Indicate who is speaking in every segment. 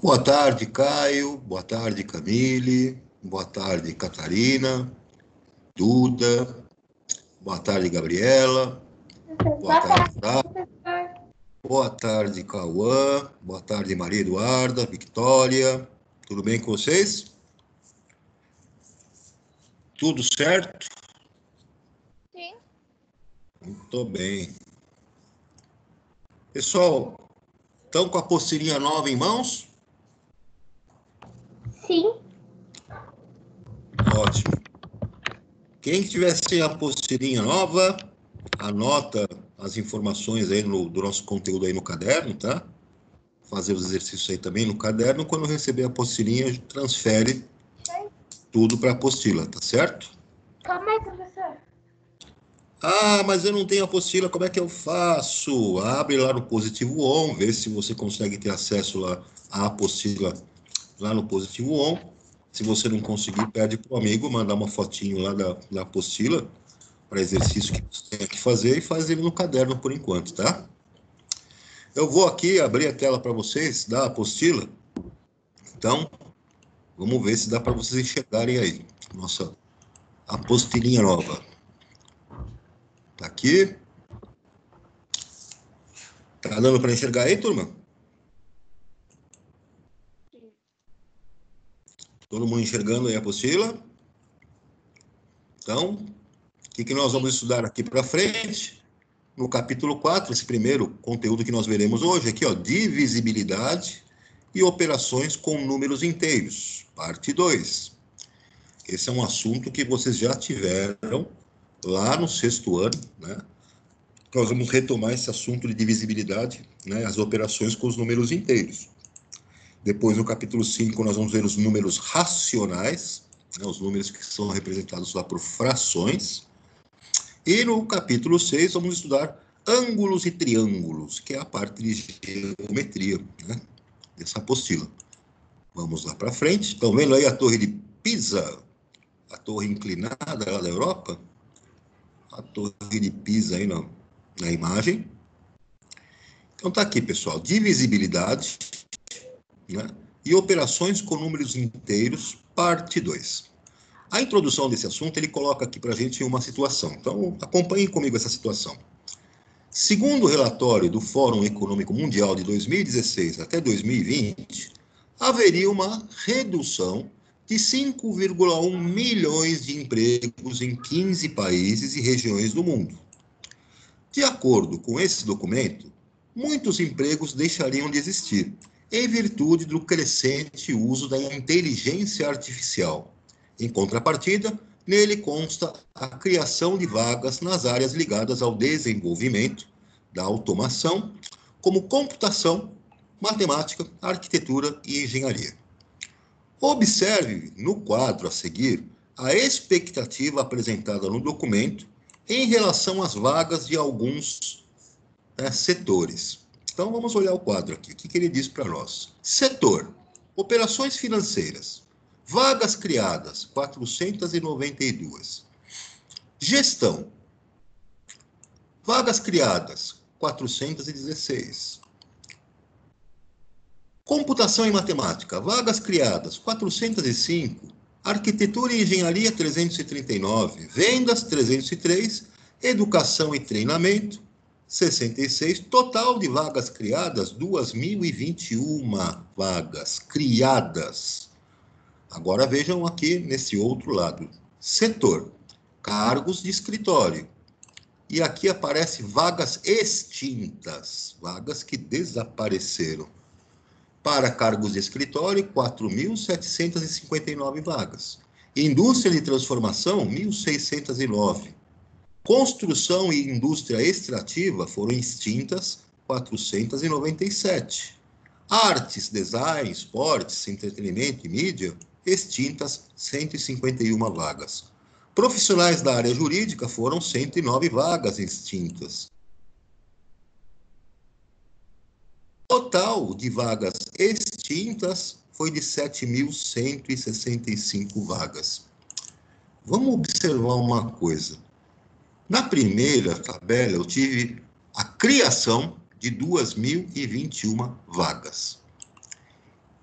Speaker 1: Boa tarde, Caio. Boa tarde, Camille. Boa tarde, Catarina. Duda. Boa tarde, Gabriela. Boa tarde, Sá. Boa tarde, Cauã. Boa tarde, Maria Eduarda, Victória. Tudo bem com vocês? Tudo certo?
Speaker 2: Sim.
Speaker 1: Muito bem. Pessoal, estão com a apostilinha nova em mãos?
Speaker 2: Sim.
Speaker 1: Ótimo. Quem tiver sem a apostilinha nova, anota as informações aí do nosso conteúdo aí no caderno, tá? Fazer os exercícios aí também no caderno. Quando receber a apostilinha, a gente transfere tudo para a apostila, tá certo?
Speaker 2: Calma aí, professor.
Speaker 1: Ah, mas eu não tenho apostila, como é que eu faço? Abre lá no Positivo On, vê se você consegue ter acesso lá à apostila lá no Positivo On. Se você não conseguir, pede para o amigo mandar uma fotinho lá da apostila para exercício que você tem que fazer e faz ele no caderno por enquanto, tá? Eu vou aqui abrir a tela para vocês da apostila. Então, vamos ver se dá para vocês enxergarem aí. Nossa apostilinha nova. Tá aqui. Tá dando para enxergar aí, turma? Todo mundo enxergando aí a apostila? Então, o que nós vamos estudar aqui para frente? No capítulo 4, esse primeiro conteúdo que nós veremos hoje, aqui, ó, divisibilidade e operações com números inteiros, parte 2. Esse é um assunto que vocês já tiveram lá no 6º ano, né? Nós vamos retomar esse assunto de divisibilidade, né, as operações com os números inteiros. Depois, no capítulo 5, nós vamos ver os números racionais, né, os números que são representados lá por frações. E no capítulo 6, vamos estudar ângulos e triângulos, que é a parte de geometria, né, dessa apostila. Vamos lá para frente. Estão vendo aí a Torre de Pisa, a torre inclinada lá da Europa? A Torre de Pisa aí na imagem. Então tá aqui, pessoal, divisibilidade, né, e operações com números inteiros, parte 2. A introdução desse assunto, ele coloca aqui para a gente uma situação. Então, acompanhem comigo essa situação. Segundo o relatório do Fórum Econômico Mundial de 2016 até 2020, haveria uma redução de 5,1 milhões de empregos em 15 países e regiões do mundo. De acordo com esse documento, muitos empregos deixariam de existir, em virtude do crescente uso da inteligência artificial. Em contrapartida, nele consta a criação de vagas nas áreas ligadas ao desenvolvimento da automação, como computação, matemática, arquitetura e engenharia. Observe no quadro a seguir a expectativa apresentada no documento em relação às vagas de alguns setores. Então, vamos olhar o quadro aqui. O que ele diz para nós? Setor: operações financeiras. Vagas criadas, 492. Gestão: vagas criadas, 416. Computação e matemática, vagas criadas, 405. Arquitetura e engenharia, 339. Vendas, 303. Educação e treinamento, 66. Total de vagas criadas, 2.021 vagas criadas. Agora vejam aqui nesse outro lado. Setor: cargos de escritório. E aqui aparece vagas extintas, vagas que desapareceram. Para cargos de escritório, 4.759 vagas. Indústria de transformação, 1.609. Construção e indústria extrativa foram extintas, 497. Artes, design, esportes, entretenimento e mídia, extintas, 151 vagas. Profissionais da área jurídica foram 109 vagas extintas. Total de vagas extintas foi de 7.165 vagas. Vamos observar uma coisa. Na primeira tabela, eu tive a criação de 2.021 vagas.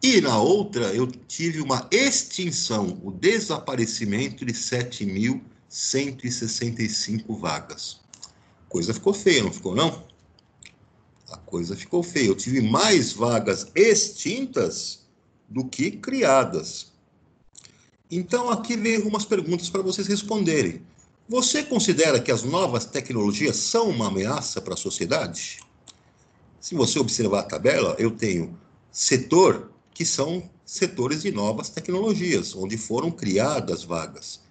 Speaker 1: E na outra, eu tive uma extinção, o desaparecimento de 7.165 vagas. A coisa ficou feia, não ficou, não? A coisa ficou feia. Eu tive mais vagas extintas do que criadas. Então, aqui vem algumas perguntas para vocês responderem. Você considera que as novas tecnologias são uma ameaça para a sociedade? Se você observar a tabela, eu tenho setor que são setores de novas tecnologias, onde foram criadas vagas.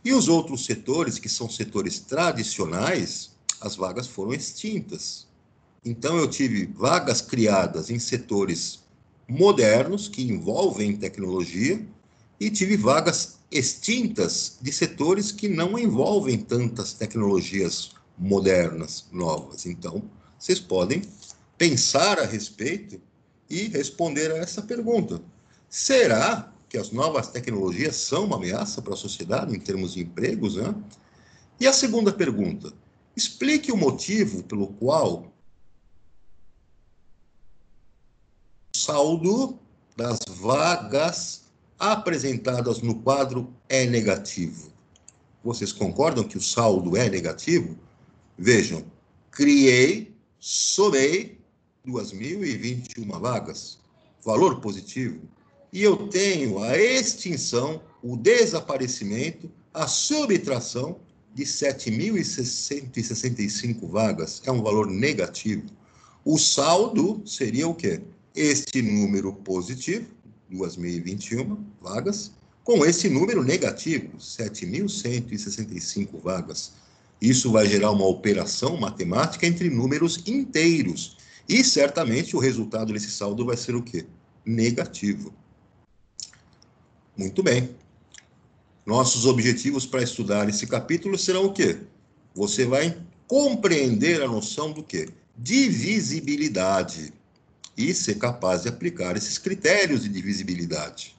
Speaker 1: E os outros setores, que são setores tradicionais, as vagas foram extintas. Então, eu tive vagas criadas em setores modernos, que envolvem tecnologia, e tive vagas extintas de setores que não envolvem tantas tecnologias modernas, novas. Então, vocês podem pensar a respeito e responder a essa pergunta. Será que as novas tecnologias são uma ameaça para a sociedade em termos de empregos, né? E a segunda pergunta, explique o motivo pelo qual o saldo das vagas apresentadas no quadro é negativo. Vocês concordam que o saldo é negativo? Vejam, criei, somei 2.021 vagas, valor positivo, e eu tenho a extinção, o desaparecimento, a subtração de 7.165 vagas, é um valor negativo. O saldo seria o quê? Este número positivo, 2.021 vagas, com esse número negativo, 7.165 vagas. Isso vai gerar uma operação matemática entre números inteiros. E, certamente, o resultado desse saldo vai ser o quê? Negativo. Muito bem. Nossos objetivos para estudar esse capítulo serão o quê? Você vai compreender a noção do quê? Divisibilidade. E ser capaz de aplicar esses critérios de divisibilidade.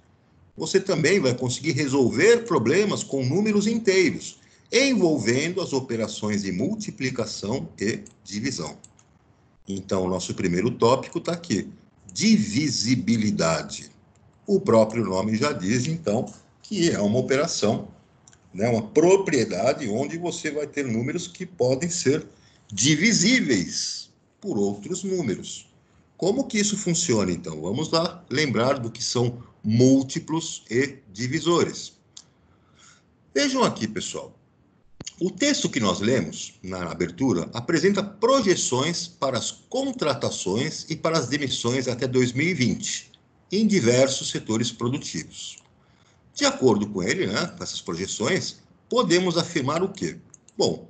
Speaker 1: Você também vai conseguir resolver problemas com números inteiros, envolvendo as operações de multiplicação e divisão. Então, o nosso primeiro tópico está aqui, divisibilidade. O próprio nome já diz, então, que é uma operação, né, uma propriedade onde você vai ter números que podem ser divisíveis por outros números. Como que isso funciona, então? Vamos lá lembrar do que são múltiplos e divisores. Vejam aqui, pessoal. O texto que nós lemos na abertura apresenta projeções para as contratações e para as demissões até 2020, em diversos setores produtivos. De acordo com ele, né, com essas projeções, podemos afirmar o quê? Bom,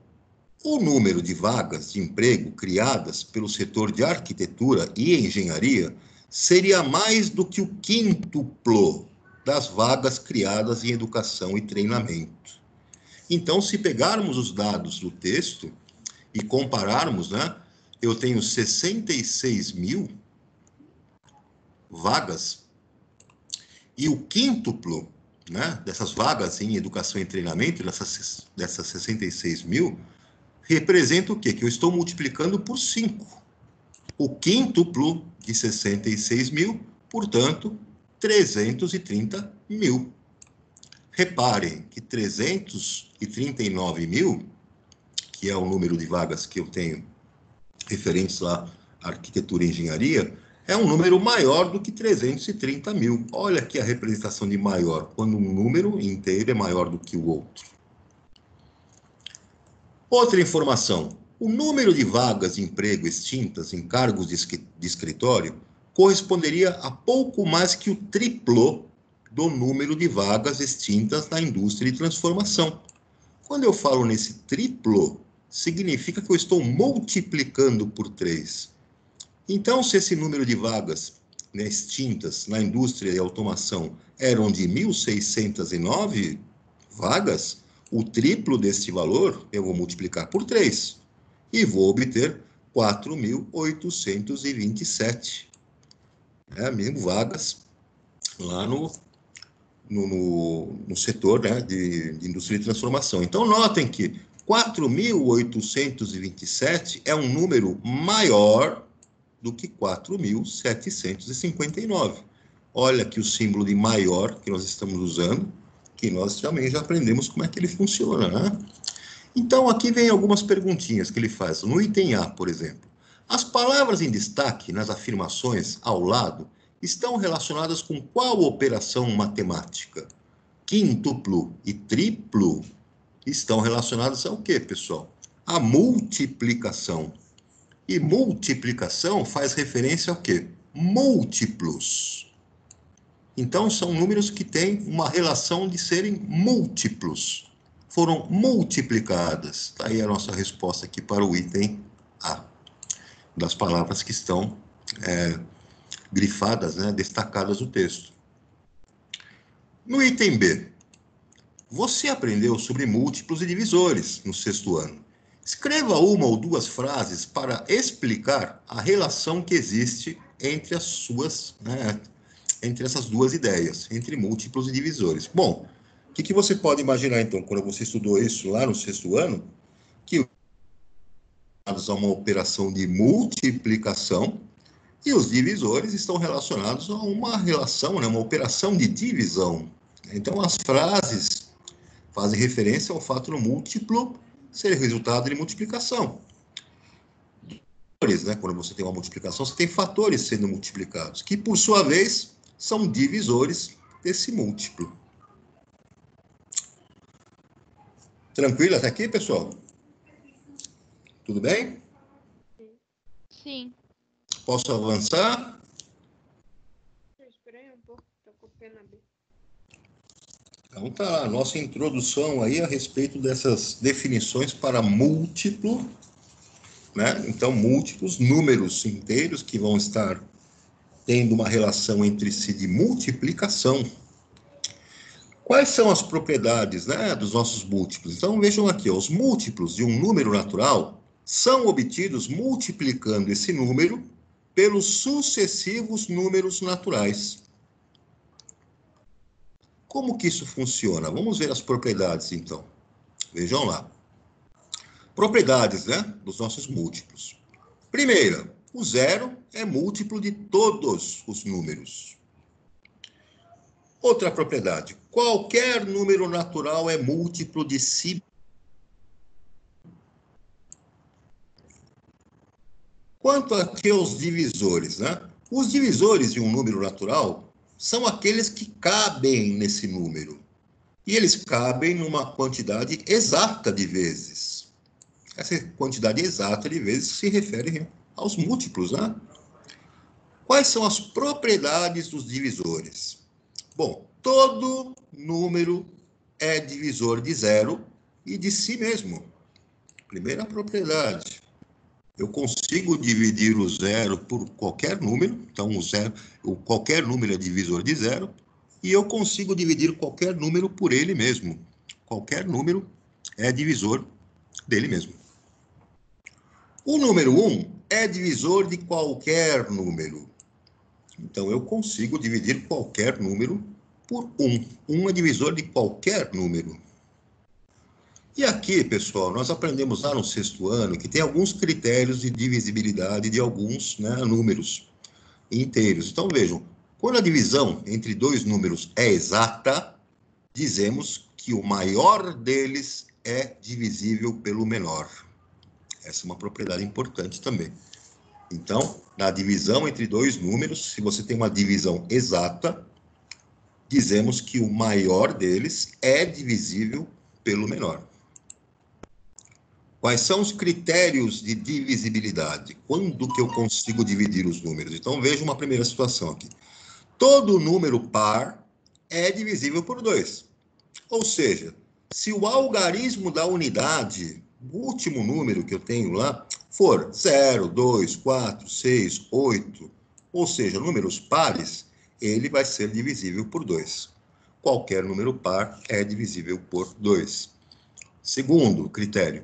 Speaker 1: o número de vagas de emprego criadas pelo setor de arquitetura e engenharia seria mais do que o quíntuplo das vagas criadas em educação e treinamento. Então, se pegarmos os dados do texto e compararmos, né, eu tenho 66 mil vagas e o quíntuplo, né, dessas vagas em educação e treinamento, dessas 66 mil, representa o quê? Que eu estou multiplicando por 5. O quíntuplo de 66 mil, portanto, 330 mil. Reparem que 339 mil, que é o número de vagas que eu tenho referentes lá à arquitetura e engenharia, é um número maior do que 330 mil. Olha aqui a representação de maior, quando um número inteiro é maior do que o outro. Outra informação, o número de vagas de emprego extintas em cargos de escritório corresponderia a pouco mais que o triplo do número de vagas extintas na indústria de transformação. Quando eu falo nesse triplo, significa que eu estou multiplicando por 3. Então, se esse número de vagas, né, extintas na indústria de automação eram de 1.609 vagas, o triplo deste valor eu vou multiplicar por 3 e vou obter 4.827, mil vagas lá no setor, né, de indústria de transformação. Então, notem que 4.827 é um número maior do que 4.759. Olha aqui o símbolo de maior que nós estamos usando, que nós também já aprendemos como é que ele funciona, né? Então, aqui vem algumas perguntinhas que ele faz. No item A, por exemplo, as palavras em destaque nas afirmações ao lado estão relacionadas com qual operação matemática? Quíntuplo e triplo estão relacionadas ao quê, pessoal? A multiplicação. E multiplicação faz referência ao quê? Múltiplos. Então, são números que têm uma relação de serem múltiplos. Foram multiplicadas. Está aí a nossa resposta aqui para o item A, das palavras que estão grifadas, né, destacadas no texto. No item B, você aprendeu sobre múltiplos e divisores no sexto ano. Escreva uma ou duas frases para explicar a relação que existe entre as suas, né, entre essas duas ideias, entre múltiplos e divisores. Bom, o que você pode imaginar, então, quando você estudou isso lá no sexto ano? Que a uma operação de multiplicação e os divisores estão relacionados a uma relação, né, uma operação de divisão. Então, as frases fazem referência ao fato do múltiplo ser resultado de multiplicação. Né? Quando você tem uma multiplicação, você tem fatores sendo multiplicados, que, por sua vez, são divisores desse múltiplo. Tranquilo até aqui, pessoal? Tudo bem?
Speaker 2: Sim.
Speaker 1: Posso avançar?
Speaker 2: Espera aí um pouco, tô com o pé na B.
Speaker 1: Então tá, a nossa introdução aí a respeito dessas definições para múltiplo, né? Então, múltiplos, números inteiros que vão estar tendo uma relação entre si de multiplicação. Quais são as propriedades, né, dos nossos múltiplos? Então, vejam aqui, ó, os múltiplos de um número natural são obtidos multiplicando esse número pelos sucessivos números naturais. Como que isso funciona? Vamos ver as propriedades, então. Vejam lá. Propriedades, né, dos nossos múltiplos. Primeira, o zero é múltiplo de todos os números. Outra propriedade, qualquer número natural é múltiplo de si. Quanto aqui aos divisores, né? Os divisores de um número natural são aqueles que cabem nesse número. E eles cabem numa quantidade exata de vezes. Essa quantidade exata de vezes se refere aos múltiplos, né? Quais são as propriedades dos divisores? Bom, todo número é divisor de zero e de si mesmo. Primeira propriedade. Eu consigo dividir o zero por qualquer número, então qualquer número é divisor de zero, e eu consigo dividir qualquer número por ele mesmo. Qualquer número é divisor dele mesmo. O número 1 é divisor de qualquer número. Então, eu consigo dividir qualquer número por 1. 1 é divisor de qualquer número. E aqui, pessoal, nós aprendemos lá no sexto ano que tem alguns critérios de divisibilidade de alguns, né, números inteiros. Então, vejam, quando a divisão entre dois números é exata, dizemos que o maior deles é divisível pelo menor. Essa é uma propriedade importante também. Então, na divisão entre dois números, se você tem uma divisão exata, dizemos que o maior deles é divisível pelo menor. Quais são os critérios de divisibilidade? Quando que eu consigo dividir os números? Então, veja uma primeira situação aqui. Todo número par é divisível por 2. Ou seja, se o algarismo da unidade, o último número que eu tenho lá, for 0, 2, 4, 6, 8, ou seja, números pares, ele vai ser divisível por 2. Qualquer número par é divisível por 2. Segundo critério,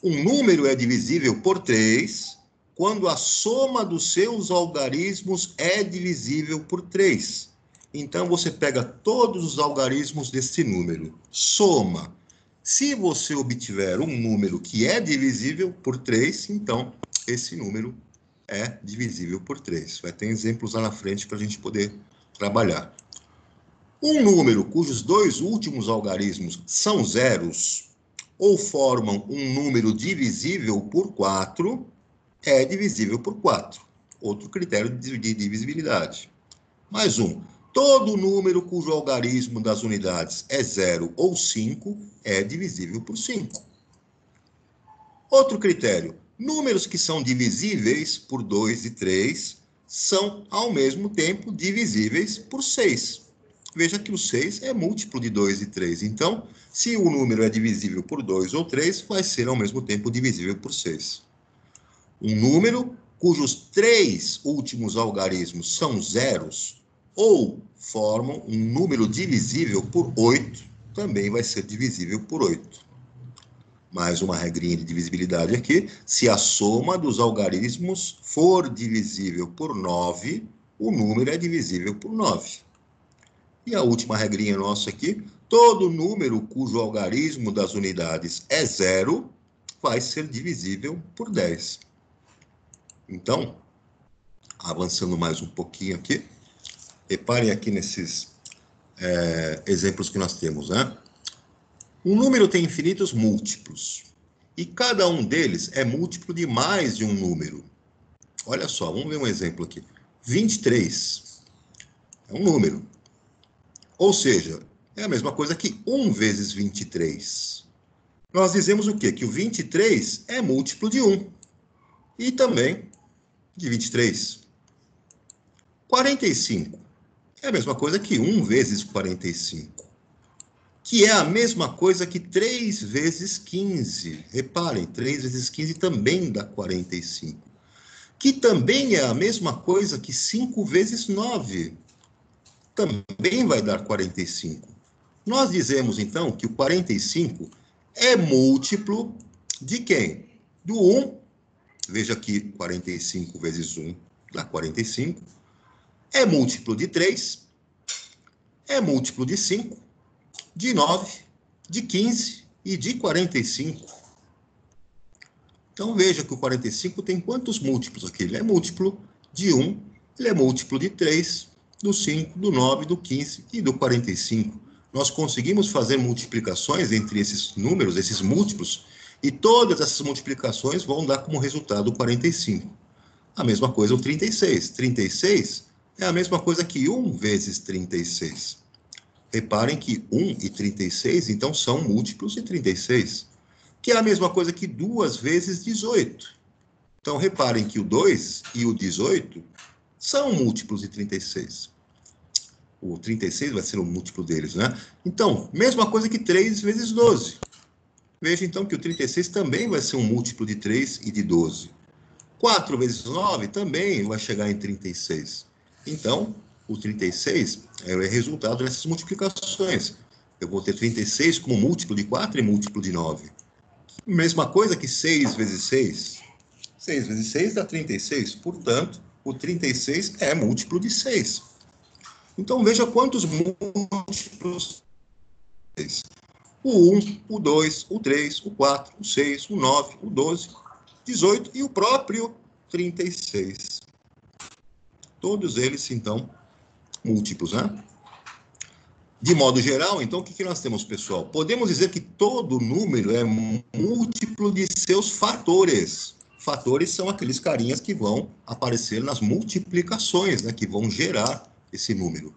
Speaker 1: um número é divisível por 3 quando a soma dos seus algarismos é divisível por 3. Então, você pega todos os algarismos desse número, soma. Se você obtiver um número que é divisível por 3, então esse número é divisível por 3. Vai ter exemplos lá na frente para a gente poder trabalhar. Um número cujos dois últimos algarismos são zeros ou formam um número divisível por 4 é divisível por 4. Outro critério de divisibilidade. Mais um. Todo número cujo algarismo das unidades é 0 ou 5 é divisível por 5. Outro critério. Números que são divisíveis por 2 e 3 são, ao mesmo tempo, divisíveis por 6. Veja que o 6 é múltiplo de 2 e 3. Então, se o número é divisível por 2 ou 3, vai ser, ao mesmo tempo, divisível por 6. Um número cujos 3 últimos algarismos são zeros ou formam um número divisível por 8, também vai ser divisível por 8. Mais uma regrinha de divisibilidade aqui. Se a soma dos algarismos for divisível por 9, o número é divisível por 9. E a última regrinha nossa aqui. Todo número cujo algarismo das unidades é 0 vai ser divisível por 10. Então, avançando mais um pouquinho aqui, reparem aqui nesses exemplos que nós temos, né? Um número tem infinitos múltiplos, e cada um deles é múltiplo de mais de um número. Olha só, vamos ver um exemplo aqui. 23 é um número. Ou seja, é a mesma coisa que 1 vezes 23. Nós dizemos o quê? Que o 23 é múltiplo de 1. E também de 23. 45 é a mesma coisa que 1 vezes 45. Que é a mesma coisa que 3 vezes 15. Reparem, 3 vezes 15 também dá 45. Que também é a mesma coisa que 5 vezes 9. Também vai dar 45. Nós dizemos, então, que o 45 é múltiplo de quem? Do 1. Veja aqui, 45 vezes 1 dá 45. É múltiplo de 3. É múltiplo de 5. De 9, de 15 e de 45. Então, veja que o 45 tem quantos múltiplos aqui? Ele é múltiplo de 1, ele é múltiplo de 3, do 5, do 9, do 15 e do 45. Nós conseguimos fazer multiplicações entre esses números, esses múltiplos, e todas essas multiplicações vão dar como resultado o 45. A mesma coisa o 36. 36 é a mesma coisa que 1 vezes 36. Reparem que 1 e 36, então, são múltiplos de 36, que é a mesma coisa que 2 vezes 18. Então, reparem que o 2 e o 18 são múltiplos de 36. O 36 vai ser o múltiplo deles, né? Então, mesma coisa que 3 vezes 12. Veja, então, que o 36 também vai ser um múltiplo de 3 e de 12. 4 vezes 9 também vai chegar em 36. Então, o 36 é resultado dessas multiplicações. Eu vou ter 36 como múltiplo de 4 e múltiplo de 9. Mesma coisa que 6 vezes 6. 6 vezes 6 dá 36. Portanto, o 36 é múltiplo de 6. Então, veja quantos múltiplos. O 1, o 2, o 3, o 4, o 6, o 9, o 12, 18 e o próprio 36. Todos eles, então, múltiplos, né? De modo geral, então, o que nós temos, pessoal? Podemos dizer que todo número é múltiplo de seus fatores. Fatores são aqueles carinhas que vão aparecer nas multiplicações, né? Que vão gerar esse número.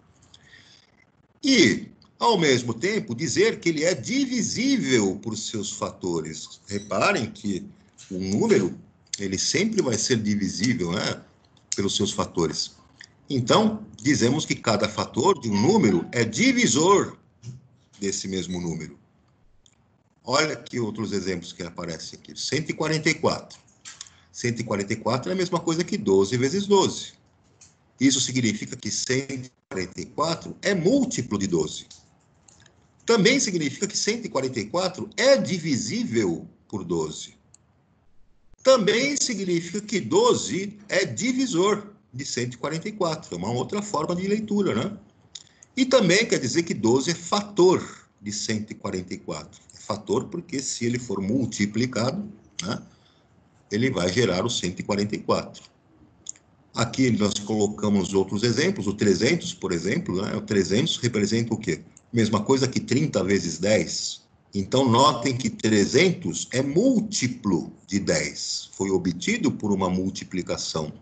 Speaker 1: E, ao mesmo tempo, dizer que ele é divisível por seus fatores. Reparem que o número, ele sempre vai ser divisível, né? Pelos seus fatores. Então, dizemos que cada fator de um número é divisor desse mesmo número. Olha aqui outros exemplos que aparecem aqui. 144. 144 é a mesma coisa que 12 vezes 12. Isso significa que 144 é múltiplo de 12. Também significa que 144 é divisível por 12. Também significa que 12 é divisor de 144. É uma outra forma de leitura, né? E também quer dizer que 12 é fator de 144. É fator porque se ele for multiplicado, né, ele vai gerar o 144. Aqui nós colocamos outros exemplos, o 300, por exemplo, né? O 300 representa o quê? Mesma coisa que 30 vezes 10. Então, notem que 300 é múltiplo de 10. Foi obtido por uma multiplicação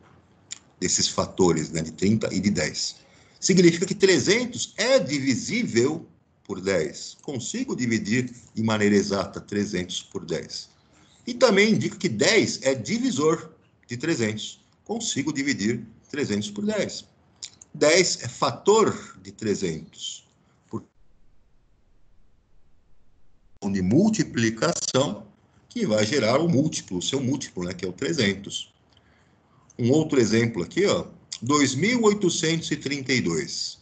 Speaker 1: desses fatores, né, de 30 e de 10. Significa que 300 é divisível por 10. Consigo dividir de maneira exata 300 por 10. E também indica que 10 é divisor de 300. Consigo dividir 300 por 10. 10 é fator de 300. Por de multiplicação, que vai gerar o múltiplo, o seu múltiplo, né, que é o 300. Um outro exemplo aqui, ó, 2.832.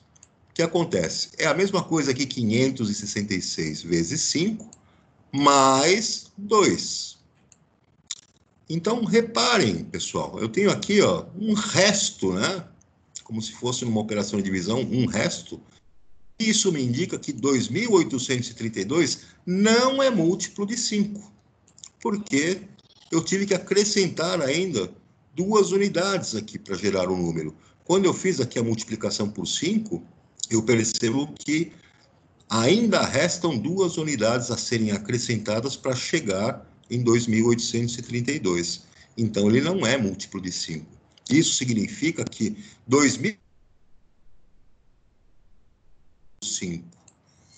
Speaker 1: O que acontece? É a mesma coisa que 566 vezes 5, mais 2. Então, reparem, pessoal, eu tenho aqui, ó, um resto, né? Como se fosse numa operação de divisão, um resto. Isso me indica que 2.832 não é múltiplo de 5, porque eu tive que acrescentar ainda 2 unidades aqui para gerar o número. Quando eu fiz aqui a multiplicação por 5, eu percebo que ainda restam 2 unidades a serem acrescentadas para chegar em 2.832. Então, ele não é múltiplo de 5. Isso significa que 2.005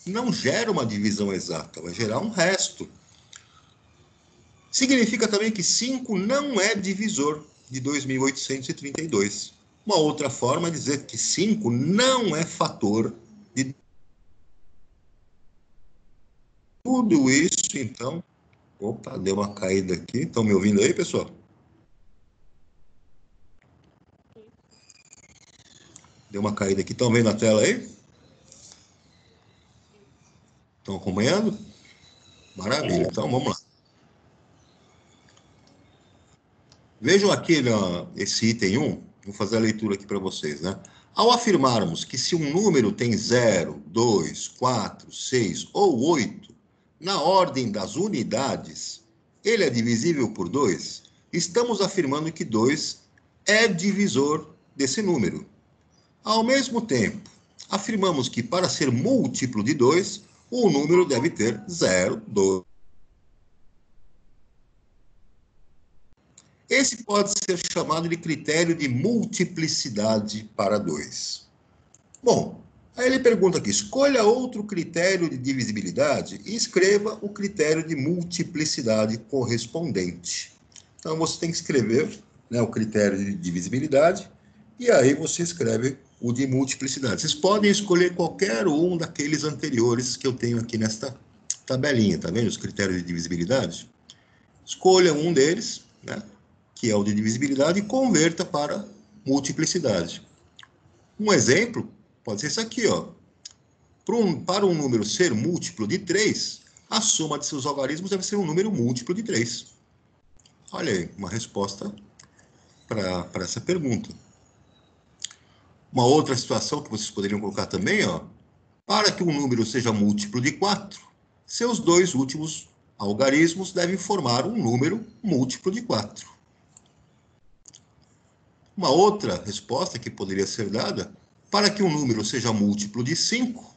Speaker 1: não gera uma divisão exata, vai gerar um resto. Significa também que 5 não é divisor de 2.832. Uma outra forma é dizer que 5 não é fator de tudo isso, então. Opa, deu uma caída aqui. Estão me ouvindo aí, pessoal? Deu uma caída aqui. Estão vendo a tela aí? Estão acompanhando? Maravilha. Então, vamos lá. Vejam aqui esse item 1. Vou fazer a leitura aqui para vocês, né? Ao afirmarmos que se um número tem 0, 2, 4, 6 ou 8, na ordem das unidades, ele é divisível por 2, estamos afirmando que 2 é divisor desse número. Ao mesmo tempo, afirmamos que para ser múltiplo de 2, o número deve ter 0, 2. Esse pode ser chamado de critério de multiplicidade para 2. Bom, aí ele pergunta aqui, escolha outro critério de divisibilidade e escreva o critério de multiplicidade correspondente. Então, você tem que escrever, né, o critério de divisibilidade e aí você escreve o de multiplicidade. Vocês podem escolher qualquer um daqueles anteriores que eu tenho aqui nesta tabelinha, tá vendo? Os critérios de divisibilidade. Escolha um deles, né, que é o de divisibilidade, e converta para multiplicidade. Um exemplo pode ser isso aqui, ó. Para um número ser múltiplo de 3, a soma de seus algarismos deve ser um número múltiplo de 3. Olha aí, uma resposta para essa pergunta. Uma outra situação que vocês poderiam colocar também, ó. Para que um número seja múltiplo de 4, seus 2 últimos algarismos devem formar um número múltiplo de 4. Uma outra resposta que poderia ser dada, para que um número seja múltiplo de 5,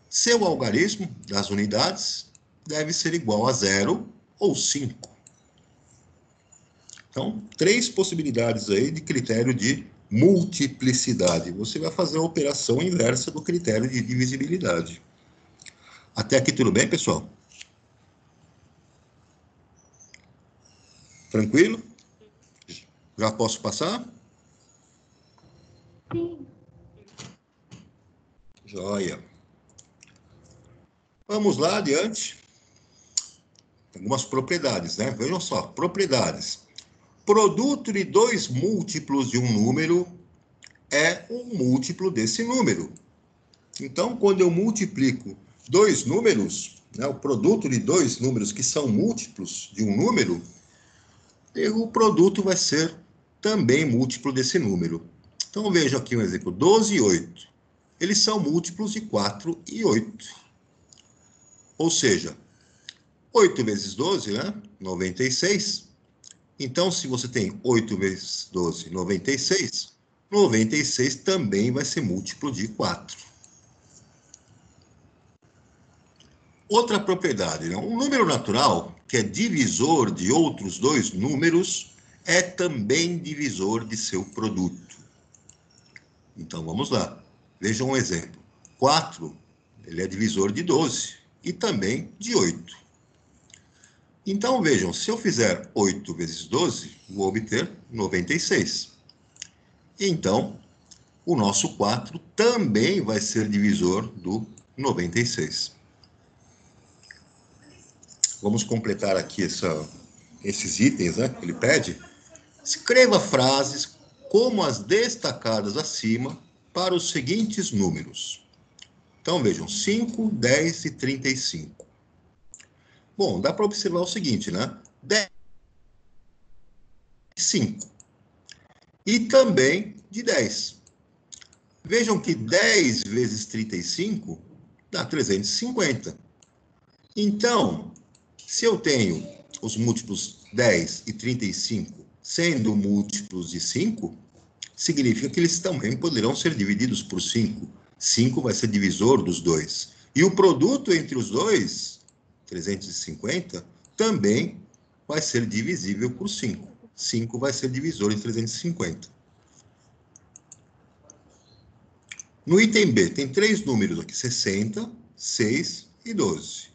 Speaker 1: seu algarismo das unidades deve ser igual a 0 ou 5. Então, 3 possibilidades aí de critério de multiplicidade. Você vai fazer a operação inversa do critério de divisibilidade. Até aqui tudo bem, pessoal? Tranquilo? Já posso passar?
Speaker 2: Sim.
Speaker 1: Joia. Vamos lá adiante. Algumas propriedades, né? Vejam só, propriedades. Produto de 2 múltiplos de um número é um múltiplo desse número. Então, quando eu multiplico 2 números, né, o produto de 2 números que são múltiplos de um número, o produto vai ser também múltiplo desse número. Então, veja aqui um exemplo, 12 e 8. Eles são múltiplos de 4 e 8. Ou seja, 8 vezes 12, né? 96. Então, se você tem 8 vezes 12, 96, 96 também vai ser múltiplo de 4. Outra propriedade, né? Um número natural, que é divisor de outros dois números, é também divisor de seu produto. Então, vamos lá. Vejam um exemplo. 4, ele é divisor de 12 e também de 8. Então, vejam, se eu fizer 8 vezes 12, vou obter 96. Então, o nosso 4 também vai ser divisor do 96. Vamos completar aqui esses itens, né, que ele pede. Escreva frases como as destacadas acima para os seguintes números. Então, vejam, 5, 10 e 35. Bom, dá para observar o seguinte, né? 10, 5. E também de 10. Vejam que 10 vezes 35 dá 350. Então, se eu tenho os múltiplos 10 e 35 sendo múltiplos de 5, significa que eles também poderão ser divididos por 5. 5 vai ser divisor dos dois. E o produto entre os dois, 350, também vai ser divisível por 5. 5 vai ser divisor de 350. No item B, tem 3 números aqui, 60, 6 e 12.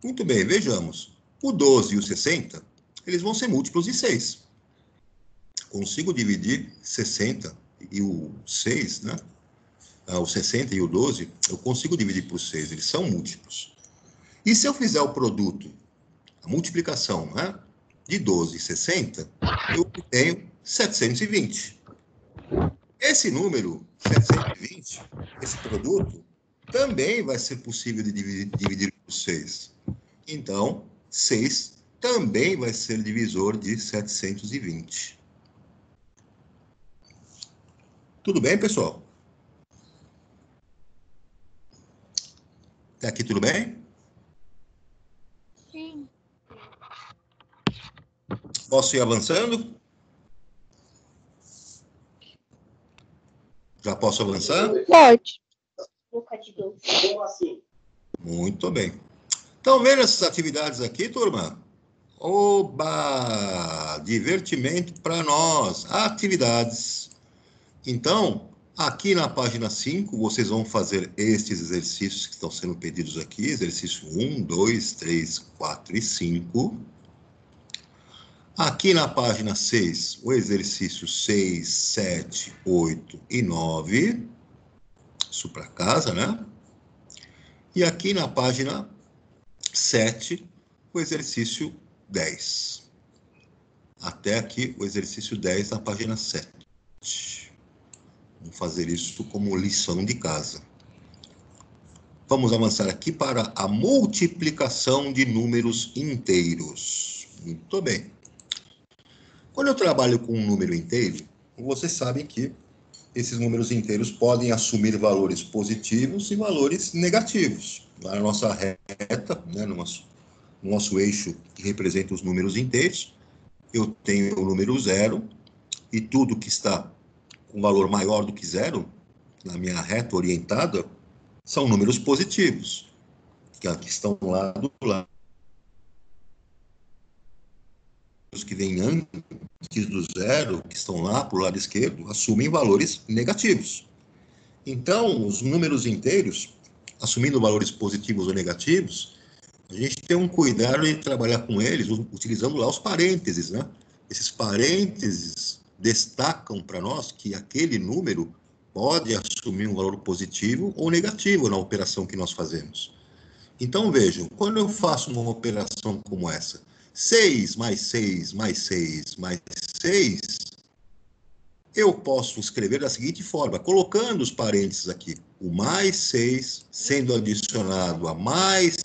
Speaker 1: Muito bem, vejamos. O 12 e o 60, eles vão ser múltiplos de 6. Consigo dividir 60 e o 6, né? O 60 e o 12, eu consigo dividir por 6, eles são múltiplos. E se eu fizer o produto, a multiplicação, né, de 12 e 60, eu obtenho 720. Esse número, 720, esse produto, também vai ser possível de dividir por 6. Então, 6 também vai ser divisor de 720. Tudo bem, pessoal? Até aqui tudo bem?
Speaker 2: Sim.
Speaker 1: Posso ir avançando? Já posso avançar?
Speaker 2: Pode.
Speaker 1: Muito bem. Então, vendo essas atividades aqui, turma? Oba! Divertimento para nós. Atividades. Então, aqui na página 5, vocês vão fazer estes exercícios que estão sendo pedidos aqui. Exercício 1, 2, 3, 4 e 5. Aqui na página 6, o exercício 6, 7, 8 e 9. Isso para casa, né? E aqui na página 7, o exercício 10. Até aqui, o exercício 10 na página 7. Vamos fazer isso como lição de casa. Vamos avançar aqui para a multiplicação de números inteiros. Muito bem. Quando eu trabalho com um número inteiro, vocês sabem que esses números inteiros podem assumir valores positivos e valores negativos. Na nossa reta, né, no nosso eixo que representa os números inteiros, eu tenho o número 0 e tudo que está com valor maior do que 0, na minha reta orientada, são números positivos, que estão lá do lado. Os que vêm antes do 0, que estão lá para o lado esquerdo, assumem valores negativos. Então, os números inteiros, assumindo valores positivos ou negativos, a gente tem um cuidado em trabalhar com eles, utilizando lá os parênteses, né? Esses parênteses destacam para nós que aquele número pode assumir um valor positivo ou negativo na operação que nós fazemos. Então, vejam, quando eu faço uma operação como essa, 6 mais 6 mais 6 mais 6, eu posso escrever da seguinte forma, colocando os parênteses aqui. O mais 6 sendo adicionado a mais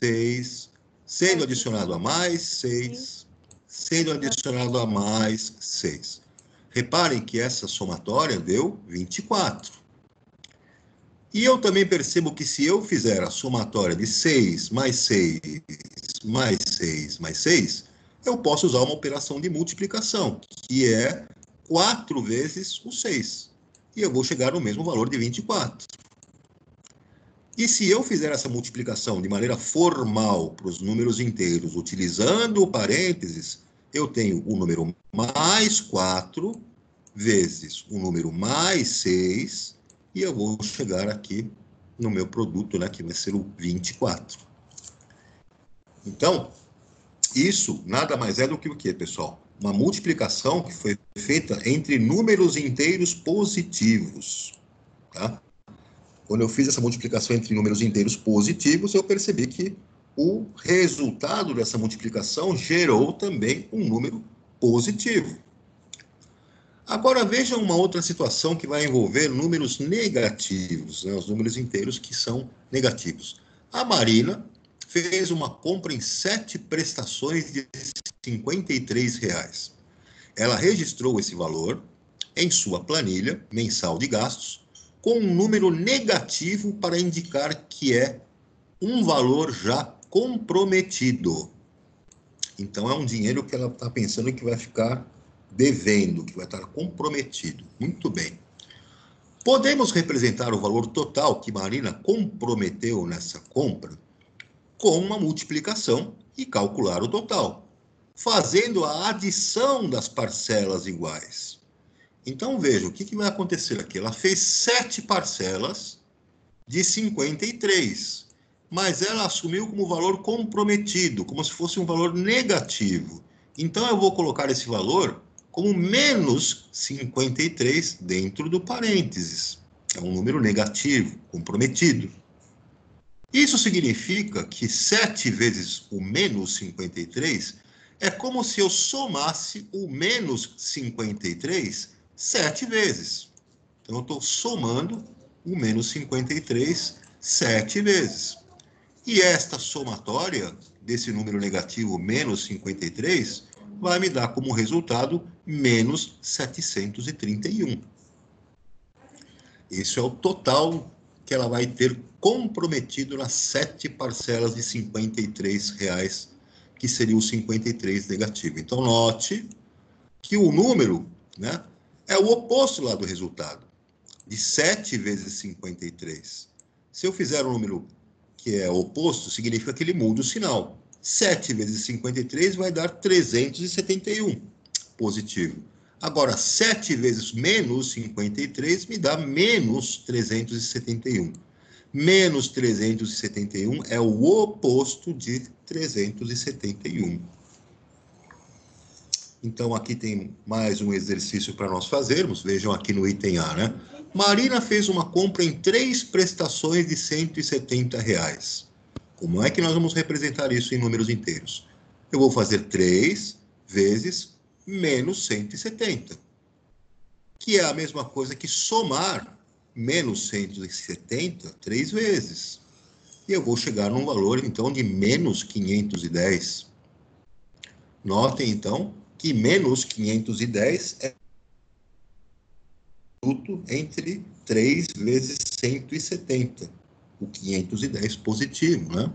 Speaker 1: 6, sendo adicionado a mais 6, sendo adicionado a mais 6. Reparem que essa somatória deu 24. E eu também percebo que se eu fizer a somatória de 6 mais 6 mais 6 mais 6, eu posso usar uma operação de multiplicação, que é 4 vezes o 6. E eu vou chegar no mesmo valor de 24. E se eu fizer essa multiplicação de maneira formal para os números inteiros, utilizando o parênteses, eu tenho o número mais 4 vezes o número mais 6, e eu vou chegar aqui no meu produto, né, que vai ser o 24. Então, isso nada mais é do que o quê, pessoal? Uma multiplicação que foi feita entre números inteiros positivos, tá? Quando eu fiz essa multiplicação entre números inteiros positivos, eu percebi que o resultado dessa multiplicação gerou também um número positivo. Agora, vejam uma outra situação que vai envolver números negativos, né, os números inteiros que são negativos. A Marina fez uma compra em 7 prestações de R$53. Ela registrou esse valor em sua planilha mensal de gastos com um número negativo para indicar que é um valor já comprometido. Então, é um dinheiro que ela está pensando que vai ficar devendo, que vai estar comprometido. Muito bem. Podemos representar o valor total que Marina comprometeu nessa compra com uma multiplicação e calcular o total, fazendo a adição das parcelas iguais. Então, veja, o que vai acontecer aqui? Ela fez 7 parcelas de 53, mas ela assumiu como valor comprometido, como se fosse um valor negativo. Então, eu vou colocar esse valor como menos 53 dentro do parênteses. É um número negativo, comprometido. Isso significa que 7 vezes o menos 53 é como se eu somasse o menos 53 7 vezes. Então, eu estou somando o menos 53 7 vezes. E esta somatória desse número negativo, menos 53, vai me dar como resultado menos 731. Isso é o total que ela vai ter comprometido nas 7 parcelas de R$53, que seria o 53 negativo. Então, note que o número, né, é o oposto lá do resultado, de 7 vezes 53. Se eu fizer um número que é oposto, significa que ele muda o sinal. 7 vezes 53 vai dar 371, positivo. Agora, 7 vezes menos 53 me dá menos 371. Menos 371 é o oposto de 371. Então, aqui tem mais um exercício para nós fazermos. Vejam aqui no item A, né? Marina fez uma compra em 3 prestações de R$170. Como é que nós vamos representar isso em números inteiros? Eu vou fazer 3 vezes menos 170, que é a mesma coisa que somar menos 170 3 vezes. E eu vou chegar num valor, então, de menos 510. Notem, então, que menos 510 é produto entre 3 vezes 170, o 510 positivo, né?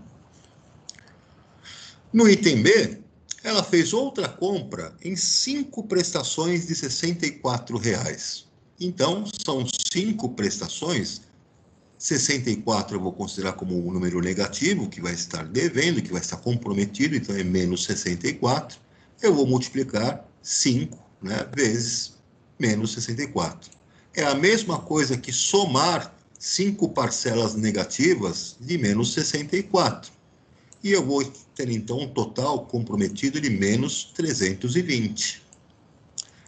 Speaker 1: No item B, ela fez outra compra em 5 prestações de R$64. Então, são 5 prestações, 64 eu vou considerar como um número negativo, que vai estar devendo, que vai estar comprometido, então é menos 64. Eu vou multiplicar 5, né, vezes menos 64. É a mesma coisa que somar 5 parcelas negativas de menos 64. E eu vou ter, então, um total comprometido de menos 320.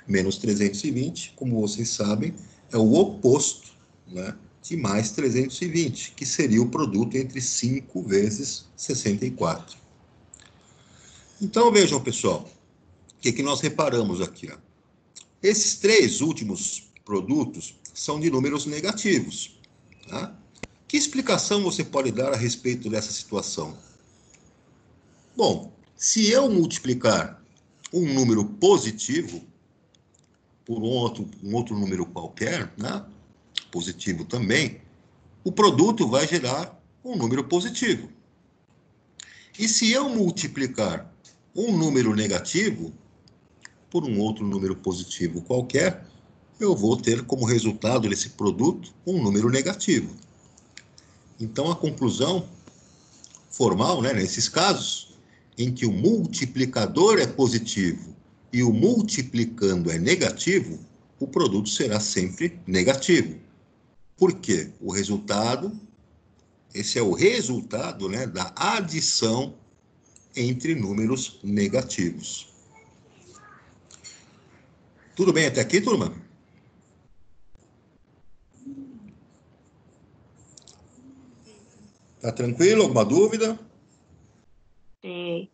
Speaker 1: Menos 320, como vocês sabem, é o oposto, né, de mais 320, que seria o produto entre 5 vezes 64. Então, vejam, pessoal, o que nós reparamos aqui, ó? Esses 3 últimos produtos são de números negativos, tá? Que explicação você pode dar a respeito dessa situação? Bom, se eu multiplicar um número positivo por um outro número qualquer, né, positivo também, o produto vai gerar um número positivo. E se eu multiplicar um número negativo por um outro número positivo qualquer, eu vou ter como resultado desse produto um número negativo. Então, a conclusão formal, né, nesses casos, em que o multiplicador é positivo e o multiplicando é negativo, o produto será sempre negativo. Por quê? O resultado, esse é o resultado, né, da adição entre números negativos. Tudo bem até aqui, turma? Tá tranquilo? Alguma dúvida?
Speaker 2: Sim.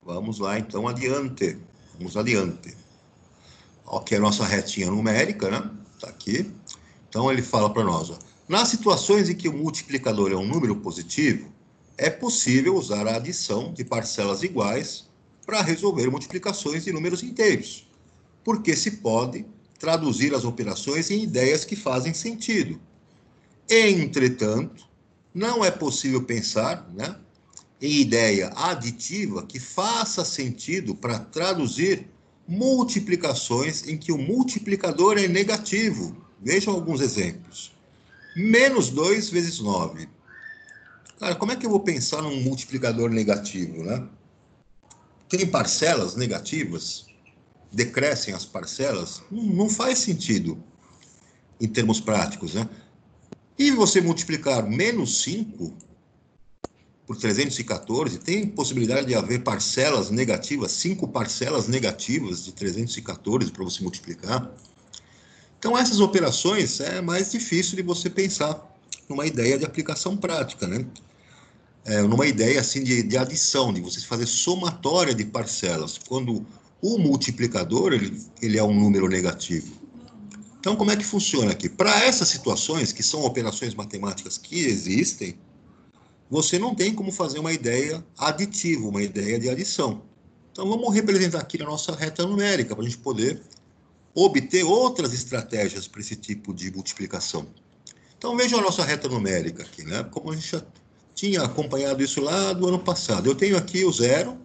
Speaker 1: Vamos lá, então, adiante. Vamos adiante. Aqui é a nossa retinha numérica, né? Tá aqui. Então, ele fala para nós, ó, nas situações em que o multiplicador é um número positivo, é possível usar a adição de parcelas iguais para resolver multiplicações de números inteiros, porque se pode traduzir as operações em ideias que fazem sentido. Entretanto, não é possível pensar, né, em ideia aditiva que faça sentido para traduzir multiplicações em que o multiplicador é negativo. Vejam alguns exemplos. Menos 2 vezes 9. Cara, como é que eu vou pensar num multiplicador negativo, né? Tem parcelas negativas? Decrescem as parcelas? Não faz sentido em termos práticos, né? E você multiplicar menos 5 por 314, tem possibilidade de haver parcelas negativas, 5 parcelas negativas de 314 para você multiplicar. Então, essas operações é mais difícil de você pensar numa ideia de aplicação prática, né? Numa ideia assim de adição, de você fazer somatória de parcelas, quando o multiplicador ele é um número negativo. Então, como é que funciona aqui? Para essas situações, que são operações matemáticas que existem, você não tem como fazer uma ideia aditiva, uma ideia de adição. Então, vamos representar aqui na nossa reta numérica, para a gente poder obter outras estratégias para esse tipo de multiplicação. Então, vejam a nossa reta numérica aqui, né? Como a gente já tinha acompanhado isso lá do ano passado. Eu tenho aqui o zero,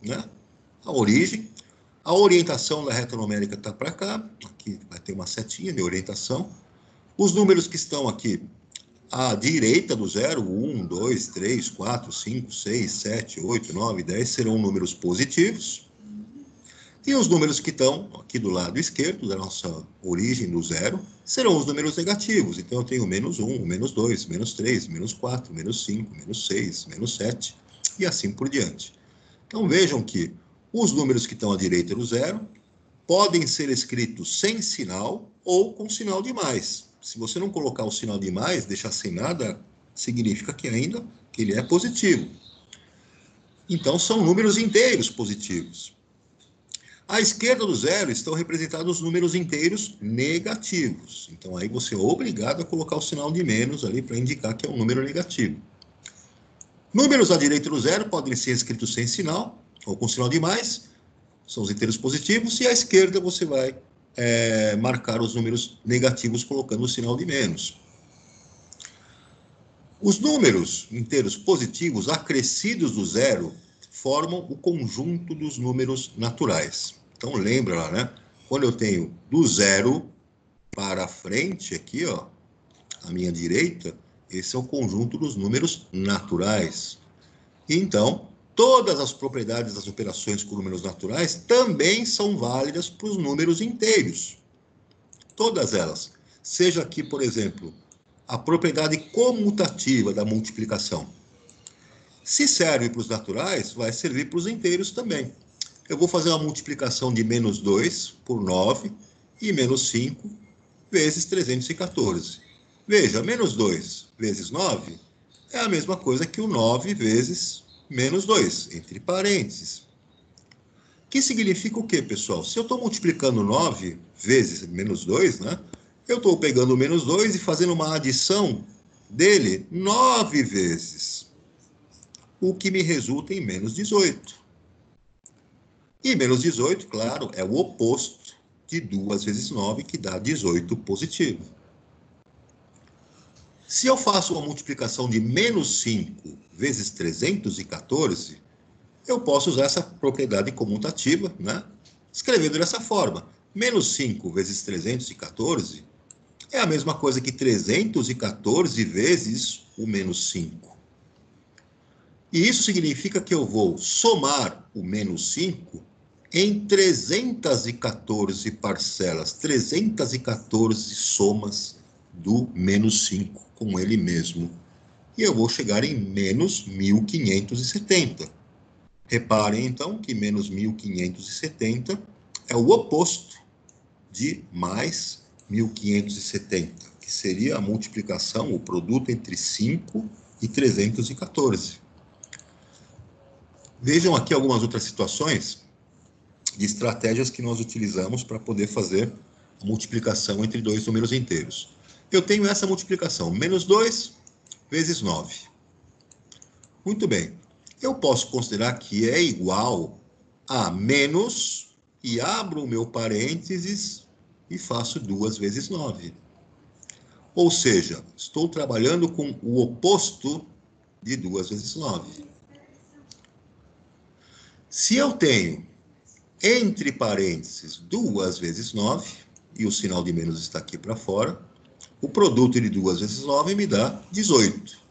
Speaker 1: né? A origem. A orientação da reta numérica está para cá. Aqui vai ter uma setinha de orientação. Os números que estão aqui à direita do zero, 1, 2, 3, 4, 5, 6, 7, 8, 9, 10, serão números positivos. E os números que estão aqui do lado esquerdo, da nossa origem do zero, serão os números negativos. Então, eu tenho menos 1, menos 2, menos 3, menos 4, menos 5, menos 6, menos 7, e assim por diante. Então, vejam que os números que estão à direita do zero podem ser escritos sem sinal ou com sinal de mais. Se você não colocar o sinal de mais, deixar sem nada, significa que ainda que ele é positivo. Então, são números inteiros positivos. À esquerda do zero estão representados os números inteiros negativos. Então, aí você é obrigado a colocar o sinal de menos ali para indicar que é um número negativo. Números à direita do zero podem ser escritos sem sinal ou com sinal de mais, são os inteiros positivos, e à esquerda você vai marcar os números negativos colocando o sinal de menos. Os números inteiros positivos acrescidos do zero formam o conjunto dos números naturais. Então, lembra lá, né? Quando eu tenho do zero para frente, aqui, ó, à minha direita, esse é o conjunto dos números naturais. Então, todas as propriedades das operações com números naturais também são válidas para os números inteiros. Todas elas. Seja aqui, por exemplo, a propriedade comutativa da multiplicação. Se serve para os naturais, vai servir para os inteiros também. Eu vou fazer uma multiplicação de menos 2 por 9 e menos 5 vezes 314. Veja, menos 2 vezes 9 é a mesma coisa que o 9 vezes menos 2, entre parênteses. Que significa o quê, pessoal? Se eu estou multiplicando 9 vezes menos 2, né? Eu estou pegando o menos 2 e fazendo uma adição dele 9 vezes, o que me resulta em menos 18. E menos 18, claro, é o oposto de 2 vezes 9, que dá 18 positivo. Se eu faço uma multiplicação de menos 5 vezes 314, eu posso usar essa propriedade comutativa, né? Escrevendo dessa forma. Menos 5 vezes 314 é a mesma coisa que 314 vezes o menos 5. E isso significa que eu vou somar o menos 5 em 314 parcelas, 314 somas do menos 5 com ele mesmo. E eu vou chegar em menos 1570. Reparem, então, que menos 1570 é o oposto de mais 1570, que seria a multiplicação, o produto entre 5 e 314. Vejam aqui algumas outras situações de estratégias que nós utilizamos para poder fazer a multiplicação entre dois números inteiros. Eu tenho essa multiplicação, menos 2 vezes 9. Muito bem. Eu posso considerar que é igual a menos, e abro o meu parênteses e faço 2 vezes 9. Ou seja, estou trabalhando com o oposto de 2 vezes 9. Se eu tenho entre parênteses 2 vezes 9, e o sinal de menos está aqui para fora, o produto de 2 vezes 9 me dá 18.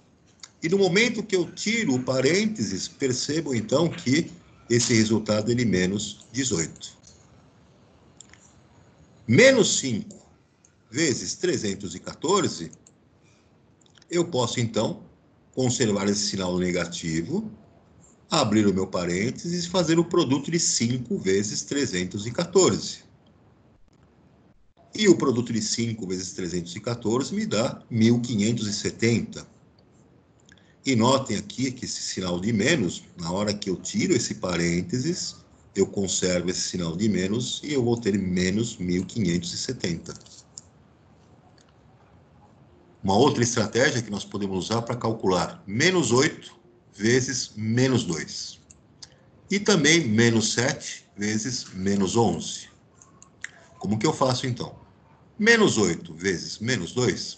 Speaker 1: E no momento que eu tiro o parênteses, percebo então que esse resultado é menos 18. Menos 5 vezes 314, eu posso então conservar esse sinal negativo, abrir o meu parênteses e fazer o produto de 5 vezes 314. E o produto de 5 vezes 314 me dá 1570. E notem aqui que esse sinal de menos, na hora que eu tiro esse parênteses, eu conservo esse sinal de menos e eu vou ter menos 1570. Uma outra estratégia que nós podemos usar para calcular menos 8 vezes menos 2. E também menos 7 vezes menos 11. Como que eu faço então? Menos 8 vezes menos 2,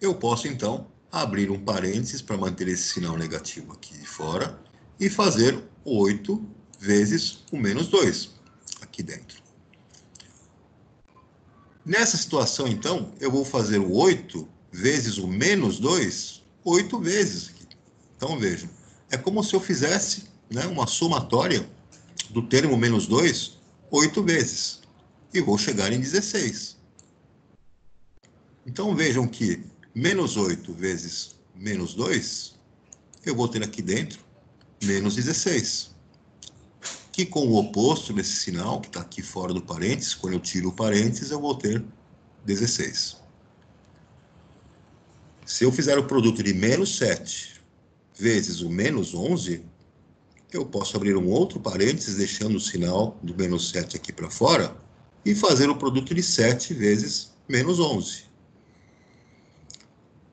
Speaker 1: eu posso então abrir um parênteses para manter esse sinal negativo aqui de fora e fazer 8 vezes o menos 2 aqui dentro. Nessa situação, então, eu vou fazer o 8 vezes o menos 2, 8 vezes aqui. Então, vejam, é como se eu fizesse, né, uma somatória do termo menos 2, 8 vezes. E vou chegar em 16. Então, vejam que menos 8 vezes menos 2, eu vou ter aqui dentro menos 16. Que com o oposto desse sinal, que está aqui fora do parênteses, quando eu tiro o parênteses, eu vou ter 16. Se eu fizer o produto de menos 7 vezes o menos 11, eu posso abrir um outro parênteses, deixando o sinal do menos 7 aqui para fora, e fazer o produto de 7 vezes menos 11.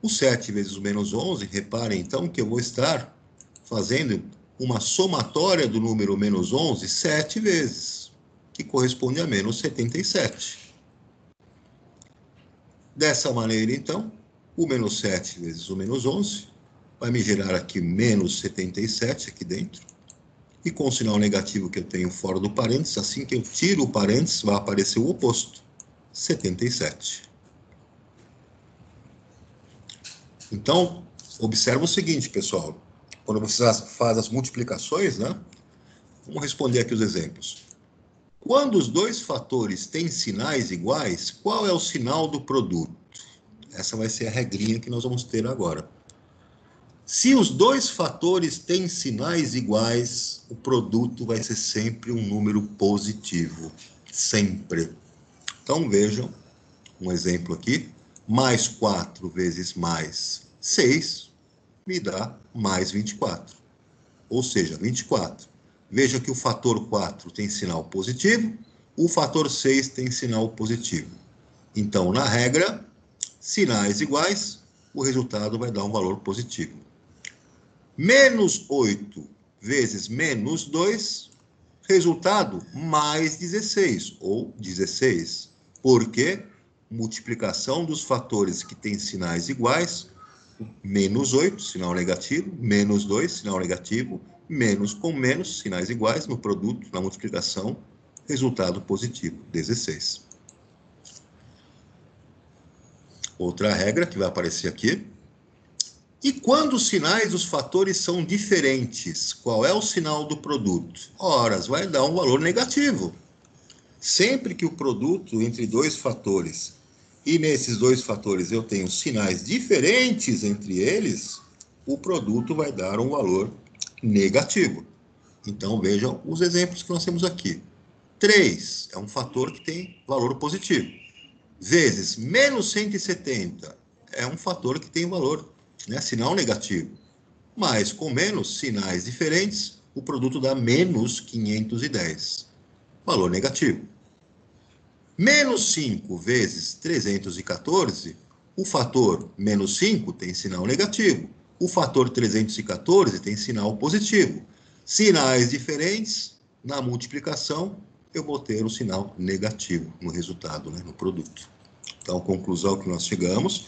Speaker 1: O 7 vezes o menos 11, reparem então que eu vou estar fazendo uma somatória do número menos 11 7 vezes, que corresponde a menos 77. Dessa maneira, então, o menos 7 vezes o menos 11 vai me gerar aqui menos 77 aqui dentro. E com o sinal negativo que eu tenho fora do parênteses, assim que eu tiro o parênteses, vai aparecer o oposto, 77. Então, observa o seguinte, pessoal. Quando você faz as multiplicações, né? Vamos responder aqui os exemplos. Quando os dois fatores têm sinais iguais, qual é o sinal do produto? Essa vai ser a regrinha que nós vamos ter agora. Se os dois fatores têm sinais iguais, o produto vai ser sempre um número positivo. Sempre. Então, vejam um exemplo aqui. Mais 4 vezes mais 6 me dá mais 24. Ou seja, 24. Veja que o fator 4 tem sinal positivo, o fator 6 tem sinal positivo. Então, na regra, sinais iguais, o resultado vai dar um valor positivo. Menos 8 vezes menos 2, resultado mais 16, ou 16. Por quê? Multiplicação dos fatores que têm sinais iguais, menos 8, sinal negativo, menos 2, sinal negativo, menos com menos, sinais iguais no produto, na multiplicação, resultado positivo, 16. Outra regra que vai aparecer aqui. E quando os sinais dos fatores são diferentes, qual é o sinal do produto? Ora, vai dar um valor negativo. Sempre que o produto entre dois fatores, e nesses dois fatores eu tenho sinais diferentes entre eles, o produto vai dar um valor negativo. Então, vejam os exemplos que nós temos aqui. 3 é um fator que tem valor positivo. Vezes menos 170 é um fator que tem valor, né, sinal negativo. Mas com menos sinais diferentes, o produto dá menos 510. Valor negativo. Menos 5 vezes 314, o fator menos 5 tem sinal negativo. O fator 314 tem sinal positivo. Sinais diferentes, na multiplicação, eu vou ter um sinal negativo no resultado, né, no produto. Então, a conclusão que nós chegamos,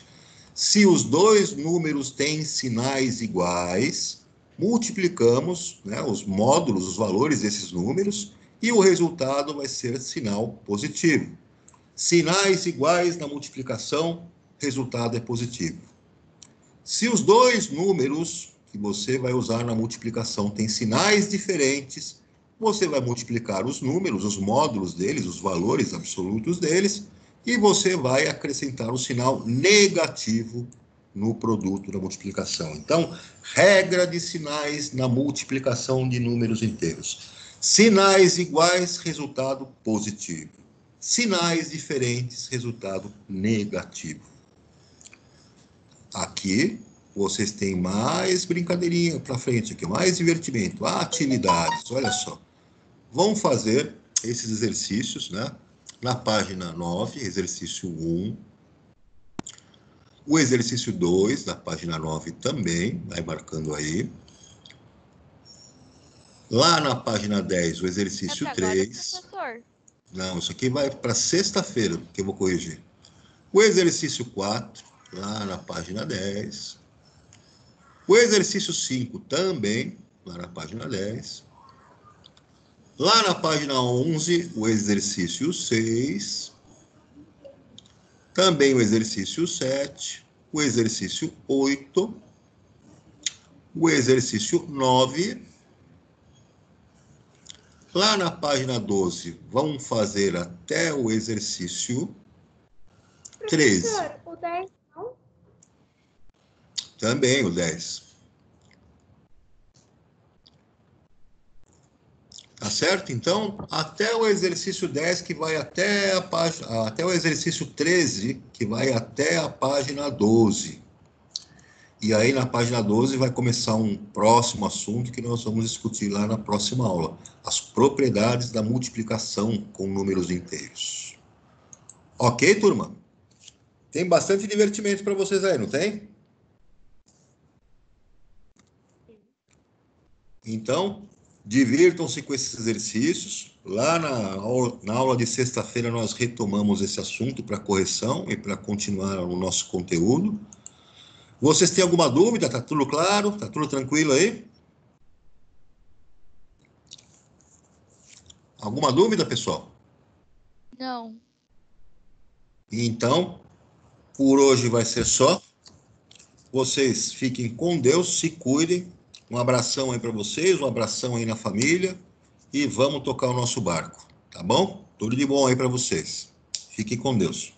Speaker 1: se os dois números têm sinais iguais, multiplicamos, né, os módulos, os valores desses números, e o resultado vai ser sinal positivo. Sinais iguais na multiplicação, resultado é positivo. Se os dois números que você vai usar na multiplicação têm sinais diferentes, você vai multiplicar os números, os módulos deles, os valores absolutos deles, e você vai acrescentar o sinal negativo no produto da multiplicação. Então, regra de sinais na multiplicação de números inteiros. Sinais iguais, resultado positivo. Sinais diferentes, resultado negativo. Aqui, vocês têm mais brincadeirinha para frente, aqui, mais divertimento, atividades, olha só. Vão fazer esses exercícios, né? Na página 9, exercício 1. O exercício 2, da página 9 também, vai marcando aí. Lá na página 10, o exercício 3.
Speaker 2: Professor.
Speaker 1: Não, isso aqui vai para sexta-feira, que eu vou corrigir. O exercício 4, lá na página 10. O exercício 5 também, lá na página 10. Lá na página 11, o exercício 6. Também o exercício 7. O exercício 8. O exercício 9. Lá na página 12, vamos fazer até o exercício 13.
Speaker 2: Professor, o 10 não?
Speaker 1: Também o 10. Tá certo? Então, até o exercício 10, que vai até a página, até o exercício 13, que vai até a página 12. E aí, na página 12, vai começar um próximo assunto que nós vamos discutir lá na próxima aula. As propriedades da multiplicação com números inteiros. Ok, turma? Tem bastante divertimento para vocês aí, não tem? Então, divirtam-se com esses exercícios. Lá na aula de sexta-feira, nós retomamos esse assunto para correção e para continuar o nosso conteúdo. Vocês têm alguma dúvida? Está tudo claro? Está tudo tranquilo aí? Alguma dúvida, pessoal?
Speaker 2: Não.
Speaker 1: Então, por hoje vai ser só. Vocês fiquem com Deus, se cuidem. Um abração aí para vocês, um abração aí na família. E vamos tocar o nosso barco, tá bom? Tudo de bom aí para vocês. Fiquem com Deus.